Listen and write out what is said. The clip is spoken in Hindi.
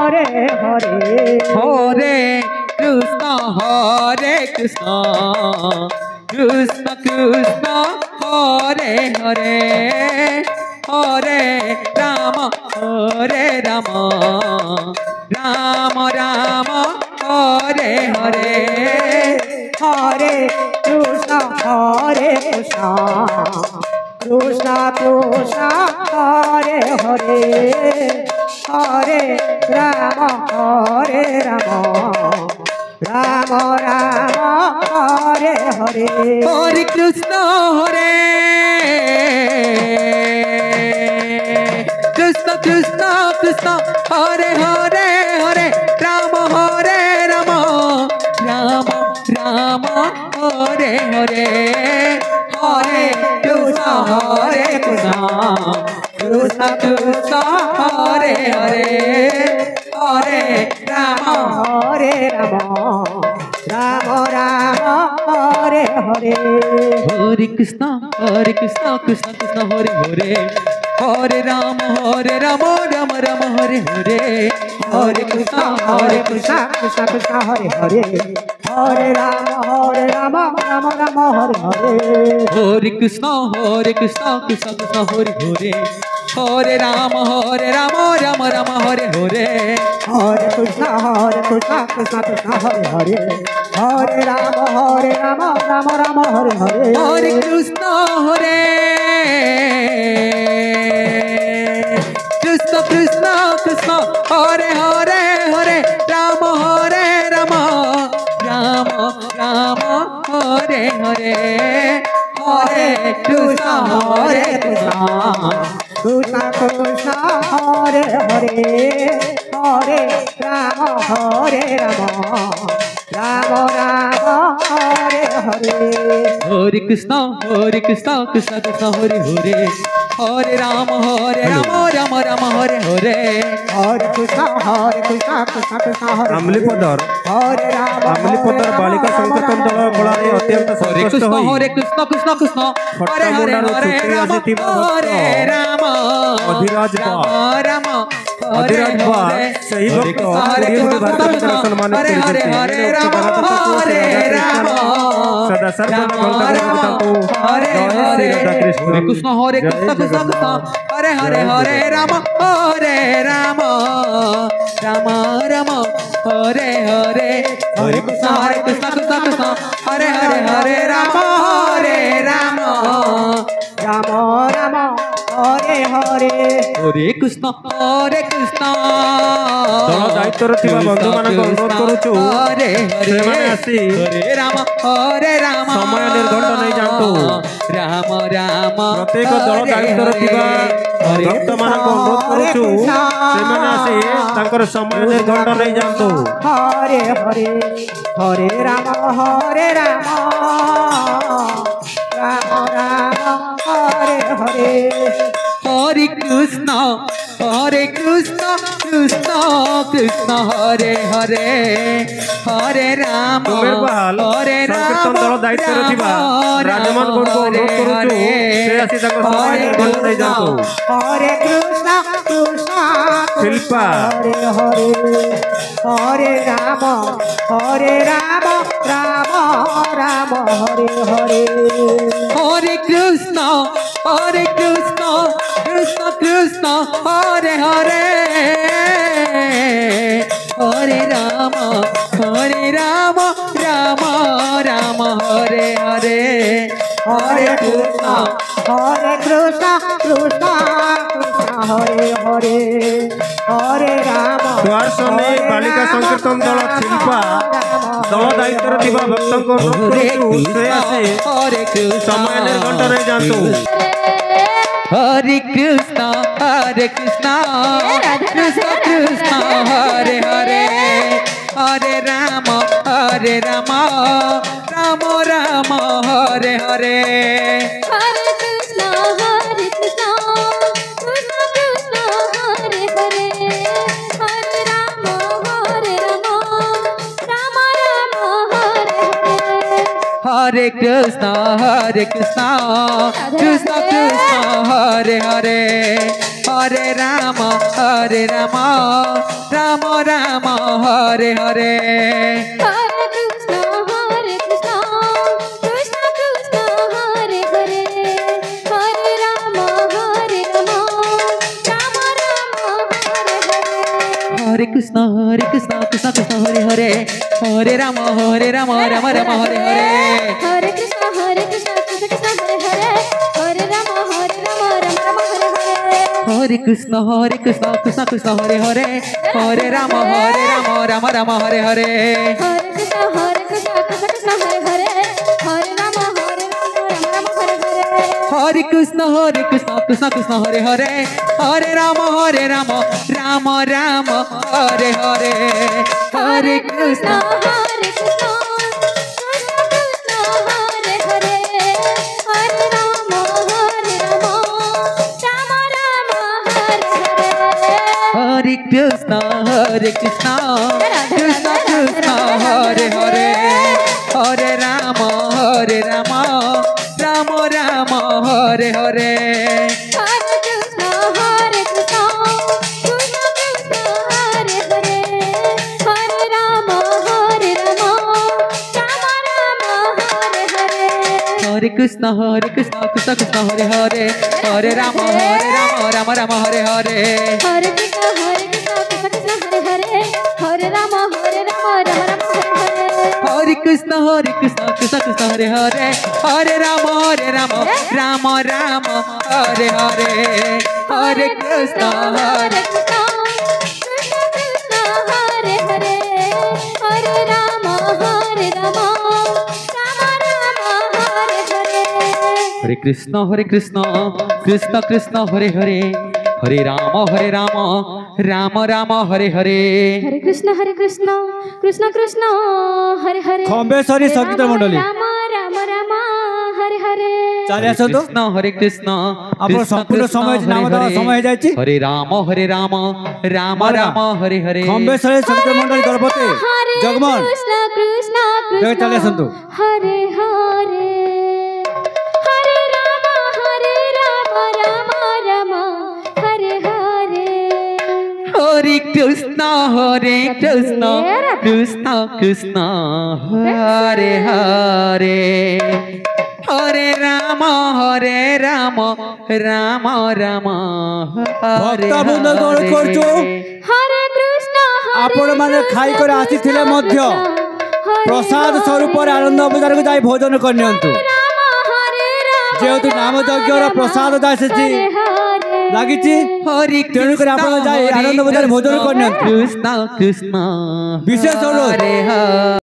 हरे हरे हरे कृष्ण कृष्ण कृष्ण हरे हरे हरे राम राम राम हरे हरे हरे कृष्ण कृष्ण कृष्ण हरे हरे हरे राम राम राम हरे हरे हरे कृष्ण कृष्ण कृष्ण हरे हरे हरे राम राम राम हरे हरे हरे कृष्ण कृष्ण हरे हरे हरे राम राम हरे हरे हरे कृष्ण कृष्ण कृष्ण हरे हरे हरे राम राम राम हरे हरे हरे कृष्ण कृष्ण कृष्ण हरे हरे हरे राम राम राम हरे हरे हरे कृष्ण कृष्ण कृष्ण हरे हरे हरे राम राम राम हरे हरे हरे कृष्ण कृष्ण हरे हरे हरे राम राम राम हरे हरे हरे कृष्ण कृष्ण कृष्ण हरे हरे हरे राम राम राम हरे हरे हरे कृष्ण कृष्ण हरे हरे हरे राम राम हरे हरे हरे कृष्ण कृष्ण कृष्ण हरे हरे हरे राम राम राम हरे हरे हरे कृष्ण कृष्ण हरे अमलीपदर हरे राम अमलीपदर बालिका संकीर्तन दल कलारे अत्यंत हरे संतुष्ट होई हरे कृष्ण कृष्ण हरे हरे हरे राम अधिराज राम अधिराज सही भक्त ओडिया भारत के सम्मानित हरे हरे राम सदा सर्वदा हरे हरे कृष्ण कृष्ण हरे हरे राम राम राम हरे हरे हरे कृष्ण कृष्ण हरे हरे राम राम हरे हरे हरे कृष्ण दल दायित्व थिबा बंधु मानक अनुरोध करूछु सेमाने आसी हरे राम समय निर्घंट नहीं जानतु राम राम प्रत्येक दल दायित्व थिबा भक्त मानक अनुरोध करूछु सेमाने आसी तांकर समय निर्घंट नहीं जानतु हरे हरे हरे राम राम हरे हरे हरे कृष्ण कृष्ण कृष्ण हरे हरे हरे राम संकीर्तन दल दायित्व थिबा राजमान गौड़ को अनुरोध करूछु से आसी तांकर समय निर्घंट नहीं जानतु हरे कृष्ण शिल्पा हरे हरे हरे राम राम हरे हरे हरे कृष्ण कृष्ण कृष्ण हरे हरे हरे राम राम राम हरे हरे हरे कृष्ण कृष्ण हरे हरे हरे राम द्वारसने बालिका संकीर्तन दल शिल्पा दल दायित्व थिबा भक्त को अनुरोध करूछु से आसी समय निर्घंट नहीं जानतु हरे Krishna Krishna Krishna Hare Hare Hare Ram Ram Ram Hare Hare Hare Krishna Krishna Krishna Hare Hare Hare Ram Ram Ram Hare Hare Hare Krishna Krishna Krishna Hare Hare Hare Ram Ram Hare Hare Hare Krishna, Krishna Krishna, Hare Hare, Hare Rama, Rama Rama, Hare Hare. हरे Krishna Krishna Hare Hare Hare Ram Ram Ram Hare Hare Hare Krishna, Krishna Krishna, Hare Hare, Hare Rama, Rama Rama, Hare Hare. हरे Krishna Krishna Krishna Hare Hare Hare Ram Ram Ram Hare Hare Hare Krishna, Krishna Krishna, Hare Hare, Hare Rama, Rama Rama, Hare Hare. हरे Krishna Krishna Hare Hare Hare Ram Ram Ram Hare Hare Hare Krishna Hare Krishna, Krishna Krishna, Hare Hare, Hare Rama, Rama Rama, Hare Hare. हरे Krishna Krishna Krishna Hare Hare Hare Ram Ram Ram Hare Hare Hare Krishna, Krishna Krishna, Hare Hare, Hare Rama, Rama Rama, Hare Hare. हरे Krishna Krishna Hare Hare Hare Ram Ram Ram Hare Hare Hare Krishna, Krishna Krishna, Hare Hare, Hare Rama, Rama Rama, Hare Hare. हरे Krishna Krishna Hare Hare Hare Ram Ram Ram Hare Hare Hare Krishna Krishna, Krishna Krishna, Hare Hare, Hare Rama, Rama Rama, Hare Hare. हरे Krishna Krishna Krishna Hare Hare Hare Ram Ram Ram Hare Hare Hare Krishna, Krishna Krishna, Hare Hare. खंबेश्वरी संगीत मंडली Rama Rama Rama, Hare Hare. ଚାଲି ଆସନ୍ତୁ हरे कृष्णा ଆପଣ ସମ୍ପୂର୍ଣ୍ଣ ସମୟ ନାମ ଦେବା ସମୟ ହେଇଯାଇଛି हरे राम राम हरे हरे ଖମ୍ବେଶ୍ୱରୀ ସଂଗୀତ ମଣ୍ଡଳୀ ଦଳପତି Hare ଜଗମୋହନ Krishna, Krishna ଜୟ ଚାଲି Krishna, ଆସନ୍ତୁ Hare Hare, Hare Rama, Rama Rama, Hare Hare. हरे कृष्णा कृष्णा कृष्णा हरे हरे हरे राम राम राम हरे ଭକ୍ତ ବୃନ୍ଦ ଗଣ କରୁଛୁ Hare Krishna, ଆପଣ ମାନେ ଖାଇକରି ଆସିଥିଲେ ମଧ୍ୟ ପ୍ରସାଦ ସ୍ୱରୂପରେ ଆନନ୍ଦ ବଜାରକୁ ଯାଇ ଭୋଜନ କରିନିଅନ୍ତୁ ଯେହେତୁ ନାମ ଯଜ୍ଞର ପ୍ରସାଦ ଆସିଛି ଲାଗିଛି हरे ତେଣୁକରି ଆପଣ ଯାଇ ଆନନ୍ଦ ବଜାର ଭୋଜନ କରିନିଅନ୍ତୁ कृष्णा ବିଶେଷ ଅନୁରୋଧ हरे हरे